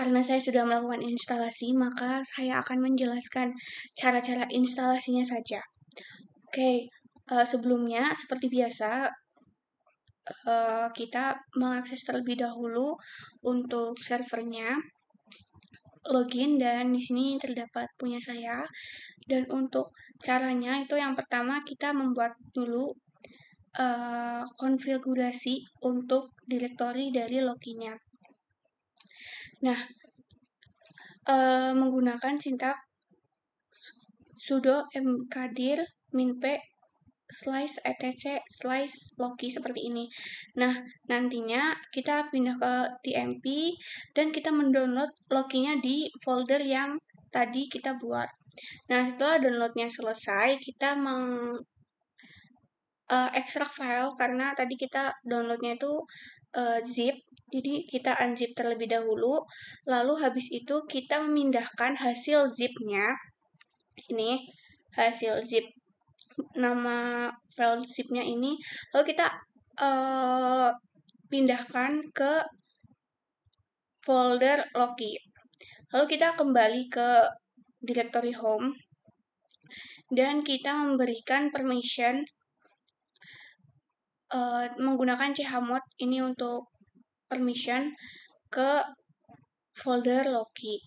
karena saya sudah melakukan instalasi, maka saya akan menjelaskan cara-cara instalasinya saja. Oke, sebelumnya seperti biasa, kita mengakses terlebih dahulu untuk servernya, login, dan di sini terdapat punya saya. Dan untuk caranya itu yang pertama kita membuat dulu konfigurasi untuk direktori dari loginya. Nah, menggunakan sintak sudo mkdir minp /etc/logi seperti ini. Nah, nantinya kita pindah ke tmp dan kita mendownload loginya di folder yang tadi kita buat. Nah, setelah downloadnya selesai, kita ekstrak file karena tadi kita downloadnya itu zip, jadi kita unzip terlebih dahulu, lalu habis itu kita memindahkan hasil zipnya, ini hasil zip, nama file zipnya ini, lalu kita pindahkan ke folder logi. Lalu kita kembali ke directory home dan kita memberikan permission menggunakan chmod ini untuk permission ke folder logi.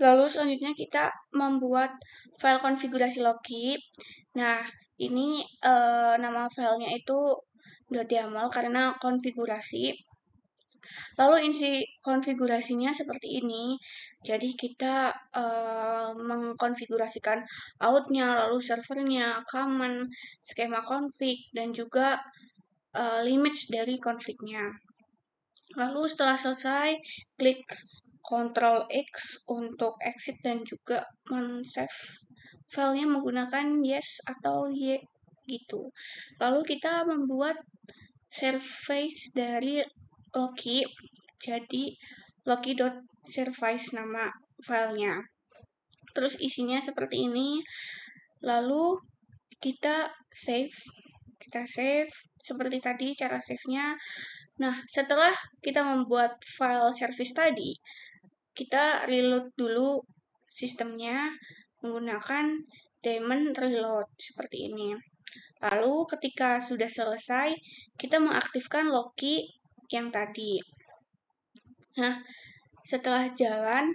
Lalu selanjutnya kita membuat file konfigurasi logi. Nah, ini nama filenya itu .yaml karena konfigurasi. Lalu isi konfigurasinya seperti ini. Jadi kita mengkonfigurasikan outnya, lalu servernya, command, skema config, dan juga limits dari config-nya. Lalu setelah selesai, klik Ctrl X untuk exit dan juga men-save filenya menggunakan yes atau y gitu. Lalu kita membuat service dari logi, jadi logi.service nama filenya. Terus isinya seperti ini. Lalu kita save seperti tadi cara save-nya. Nah, setelah kita membuat file service tadi, kita reload dulu sistemnya menggunakan daemon reload seperti ini. Lalu ketika sudah selesai, kita mengaktifkan logi yang tadi. Nah, setelah jalan,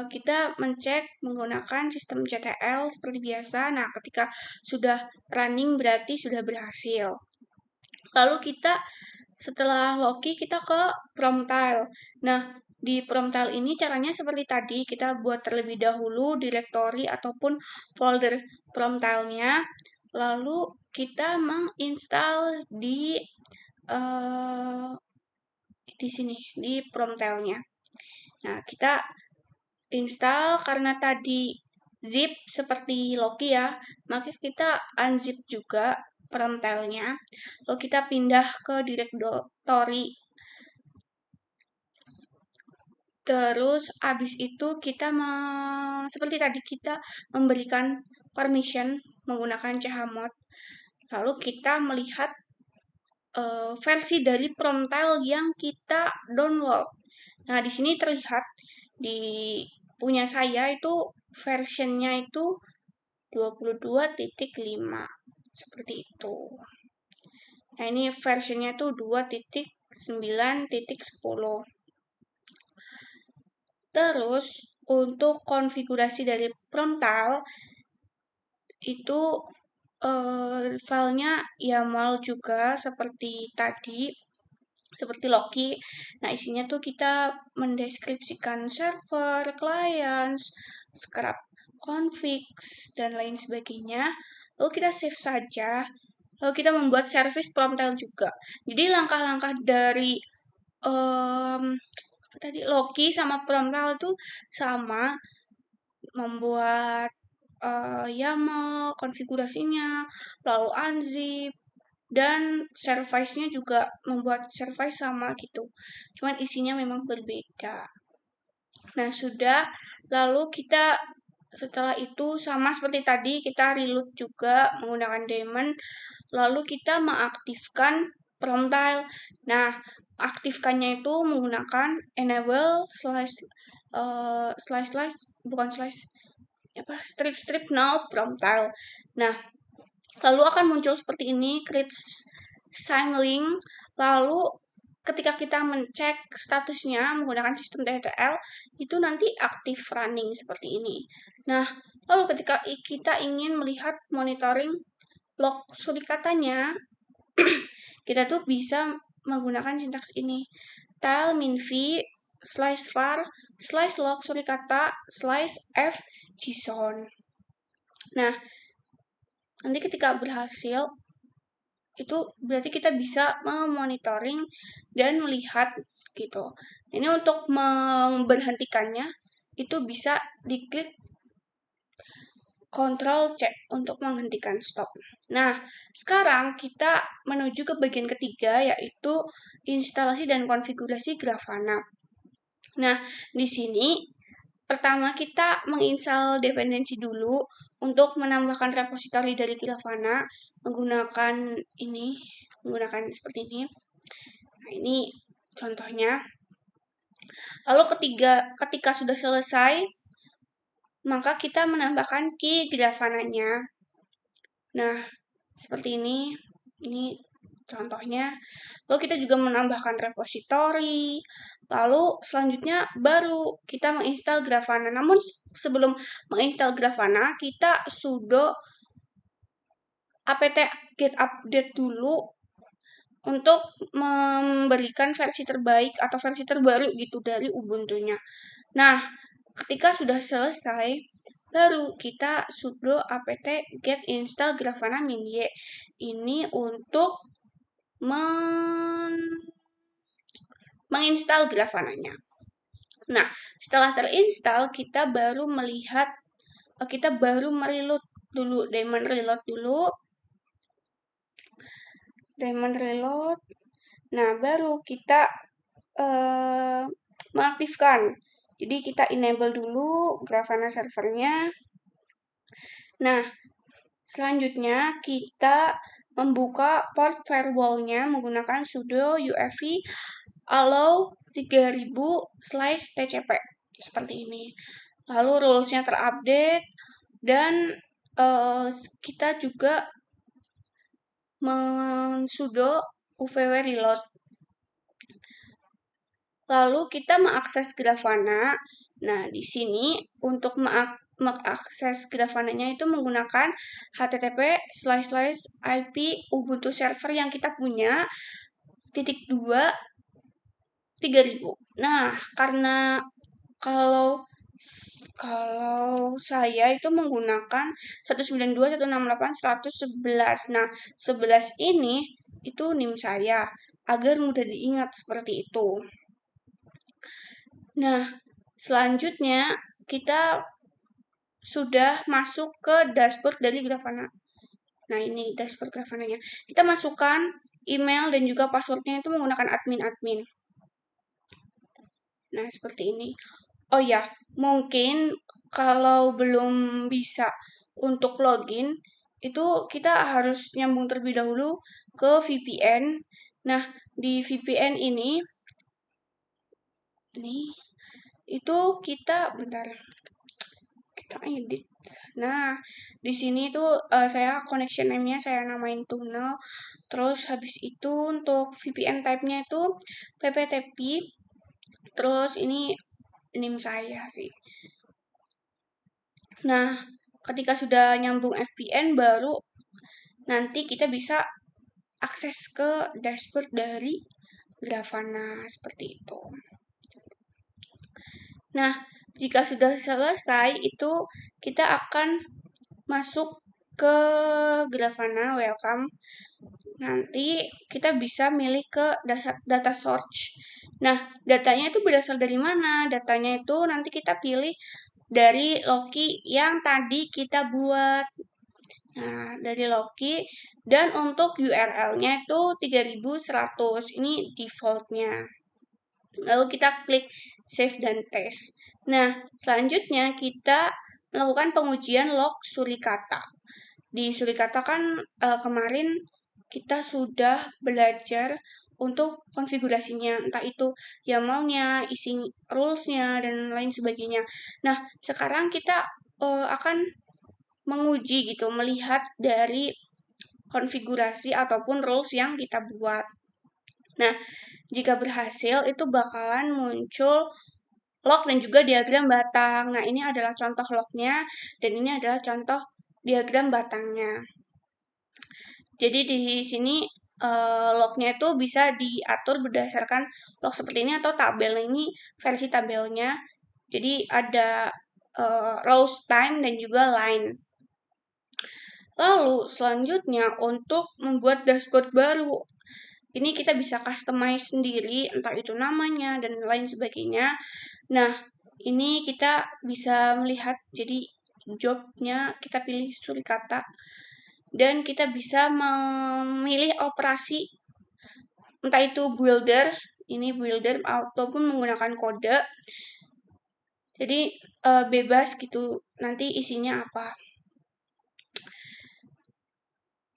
kita mencek menggunakan sistem CTL seperti biasa. Nah, ketika sudah running berarti sudah berhasil. Lalu kita setelah logi kita ke promtile. Nah, di promtile ini caranya seperti tadi, kita buat terlebih dahulu directory ataupun folder promtile-nya. Lalu kita menginstal di sini di promtile-nya. Nah, kita install karena tadi zip seperti logi ya, maka kita unzip juga promtile-nya. Lalu kita pindah ke directory. Terus abis itu kita seperti tadi kita memberikan permission menggunakan chmod. Lalu kita melihat versi dari promtile yang kita download. Nah, di sini terlihat di punya saya itu versionnya itu 22.5 seperti itu. Nah, ini versionnya itu 2.9.10. Terus untuk konfigurasi dari promtile itu filenya YAML juga seperti tadi, seperti logi. Nah, isinya tuh kita mendeskripsikan server, clients, script configs, dan lain sebagainya. Lalu kita save saja. Lalu kita membuat service promtile juga. Jadi langkah-langkah dari logi sama promtile itu sama, membuat YAML, konfigurasinya, lalu unzip, dan service-nya juga membuat service sama gitu. Cuman isinya memang berbeda. Nah, sudah. Lalu kita setelah itu sama seperti tadi, kita reload juga menggunakan daemon. Lalu kita mengaktifkan Promtile. Nah, aktifkannya itu menggunakan enable strip now promtile. Nah, lalu akan muncul seperti ini, create signaling. Lalu ketika kita mencek statusnya menggunakan sistem TTL, itu nanti aktif running seperti ini. Nah, lalu ketika kita ingin melihat monitoring log surikatanya, kita tuh bisa menggunakan sintaks ini. Tile minv slice var slice log surikata slice f json. Nah, nanti ketika berhasil, itu berarti kita bisa memonitoring dan melihat gitu. Ini untuk memberhentikannya, itu bisa diklik Ctrl C untuk menghentikan stop. Nah, sekarang kita menuju ke bagian ketiga, yaitu instalasi dan konfigurasi Grafana. Nah, di sini pertama kita menginstal dependensi dulu untuk menambahkan repositori dari Grafana menggunakan seperti ini. Nah, ini contohnya. Lalu ketika sudah selesai, maka kita menambahkan key Grafananya. Nah, seperti ini. Ini contohnya. Lalu kita juga menambahkan repositori. Lalu selanjutnya baru kita menginstal Grafana. Namun sebelum menginstal Grafana, kita sudo apt get update dulu untuk memberikan versi terbaik atau versi terbaru gitu dari Ubuntu-nya. Nah, ketika sudah selesai, baru kita sudo apt get install Grafana min-y. Ini untuk menginstal Grafananya. Nah, setelah terinstall, kita baru mereload dulu, daemon reload. Nah, baru kita mengaktifkan. Jadi kita enable dulu Grafana servernya. Nah, selanjutnya kita membuka port firewall-nya menggunakan sudo ufv allow 3000/tcp seperti ini. Lalu rules-nya terupdate dan kita juga mensudo uvw reload. Lalu kita mengakses Grafana. Nah, di sini untuk mengakses Grafananya itu menggunakan http://ip Ubuntu server yang kita punya /2/3000. Nah, karena kalau saya itu menggunakan 192.168.111. Nah, 11 ini itu NIM saya agar mudah diingat seperti itu. Nah, selanjutnya kita sudah masuk ke dashboard dari Grafana. Nah, ini dashboard Grafananya. Kita masukkan email dan juga passwordnya itu menggunakan admin. Nah, seperti ini. Oh ya, mungkin kalau belum bisa untuk login, itu kita harus nyambung terlebih dahulu ke VPN. Nah, di VPN ini itu kita edit. Nah, di sini tuh saya connection name-nya saya namain tunnel. Terus habis itu untuk VPN type-nya itu pptp. Terus ini NIM saya sih. Nah, ketika sudah nyambung VPN baru nanti kita bisa akses ke dashboard dari Grafana seperti itu. Nah, jika sudah selesai itu kita akan masuk ke Grafana welcome. Nanti kita bisa milih ke data source. Nah, datanya itu berasal dari mana? Datanya itu nanti kita pilih dari Loki yang tadi kita buat. Nah, dari Loki dan untuk URL-nya itu 3100. Ini default-nya. Lalu kita klik save dan test. Nah, selanjutnya kita melakukan pengujian log surikata. Di surikata kan kemarin kita sudah belajar untuk konfigurasinya, entah itu YAML-nya, isi rules-nya, dan lain sebagainya. Nah, sekarang kita akan menguji gitu, melihat dari konfigurasi ataupun rules yang kita buat. Nah, jika berhasil itu bakalan muncul log dan juga diagram batang. Nah, ini adalah contoh lognya dan ini adalah contoh diagram batangnya. Jadi di sini lognya itu bisa diatur berdasarkan log seperti ini atau tabel. Ini versi tabelnya. Jadi ada rows time dan juga line. Lalu selanjutnya untuk membuat dashboard baru. Ini kita bisa customize sendiri, entah itu namanya dan lain sebagainya. Nah, ini kita bisa melihat, jadi jobnya kita pilih Surikata. Dan kita bisa memilih operasi, entah itu builder, ini builder, ataupun menggunakan kode. Jadi bebas gitu, nanti isinya apa.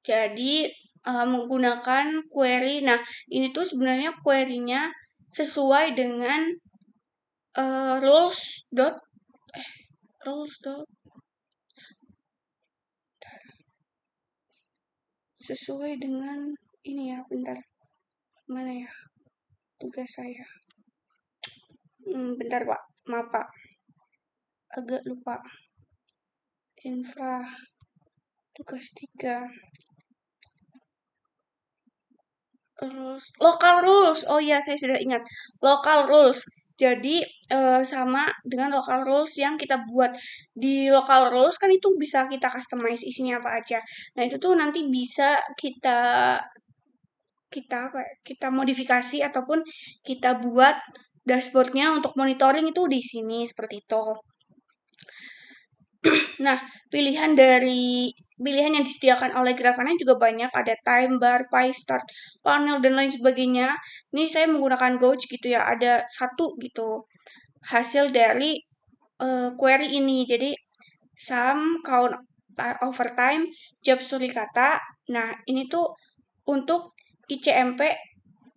Jadi menggunakan query. Nah, ini tuh sebenarnya query-nya sesuai dengan rules dot sesuai dengan ini ya, bentar. Mana ya tugas saya? Bentar Pak, maaf Pak. Agak lupa. Infra tugas 3. Local rules. Oh iya, saya sudah ingat. Local rules. Jadi sama dengan local rules yang kita buat di local rules kan itu bisa kita customize isinya apa aja. Nah, itu tuh nanti bisa kita modifikasi ataupun kita buat dashboardnya untuk monitoring itu di sini seperti itu. Nah, pilihan yang disediakan oleh Grafana juga banyak, ada time bar, pie start, panel dan lain sebagainya. Ini saya menggunakan Gauge gitu ya, ada satu gitu hasil dari query ini. Jadi sum, count overtime, job surikata. Nah, ini tuh untuk ICMP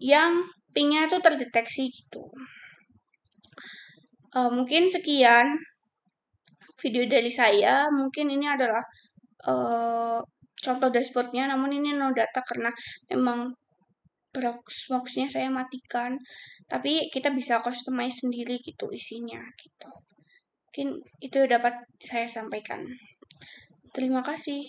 yang pingnya tuh terdeteksi gitu. Mungkin sekian video dari saya. Mungkin ini adalah contoh dashboardnya, namun ini no data karena memang Proxmox-nya saya matikan. Tapi kita bisa customize sendiri gitu isinya gitu. Mungkin itu dapat saya sampaikan. Terima kasih.